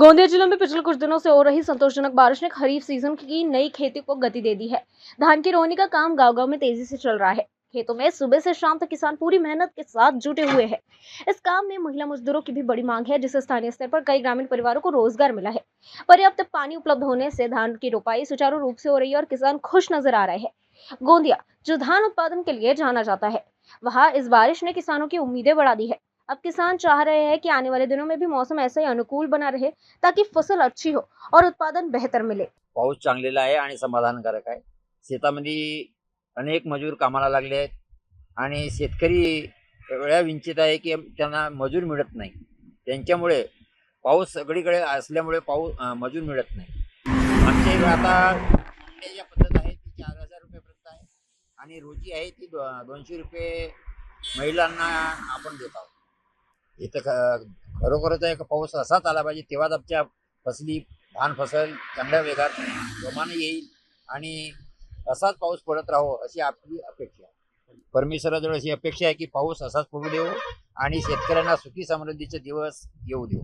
गोंदिया जिले में पिछले कुछ दिनों से हो रही संतोषजनक बारिश ने खरीफ सीजन की नई खेती को गति दे दी है। धान की रोहनी का काम गांव-गांव में तेजी से चल रहा है। खेतों में सुबह से शाम तक किसान पूरी मेहनत के साथ जुटे हुए हैं। इस काम में महिला मजदूरों की भी बड़ी मांग है, जिससे स्थानीय स्तर पर कई ग्रामीण परिवारों को रोजगार मिला है। पर्याप्त पानी उपलब्ध होने से धान की रोपाई सुचारू रूप से हो रही है और किसान खुश नजर आ रहे हैं। गोंदिया, जो धान उत्पादन के लिए जाना जाता है, वहाँ इस बारिश ने किसानों की उम्मीदें बढ़ा दी है। अब किसान चाह रहे हैं कि आने वाले दिनों में भी मौसम ऐसा ही अनुकूल बना रहे, ताकि फसल अच्छी हो और उत्पादन बेहतर मिले। पाऊस चांगलेला आहे आणि समाधानकारक आहे. शेतामध्ये अनेक मजूर कामाला लागले आहेत आणि शेतकरी एवढ्या विंचित आहे की त्यांना मजूर मिळत नाही. त्यांच्यामुळे पाऊस सगळीकडे असल्यामुळे मजूर मिळत नाही. आमच्या इकडे आता तोडण्याची पद्धत आहे ती 4,000 रुपयेपर्यंत आहे आणि रोजी आहे ती 200 रुपये महिलांना आपण देत आहोत. इथं खरोखरच एक पाऊस असाच आला पाहिजे, तेव्हाच आमच्या फसली धान फसल चांगल्या वेगात जोमाने येईल आणि असाच पाऊस पडत राहो अशी आपली अपेक्षा आहे. परमेश्वराजवळ अशी अपेक्षा आहे की पाऊस असाच पडू देऊ आणि शेतकऱ्यांना सुखी समृद्धीचे दिवस येऊ देऊ.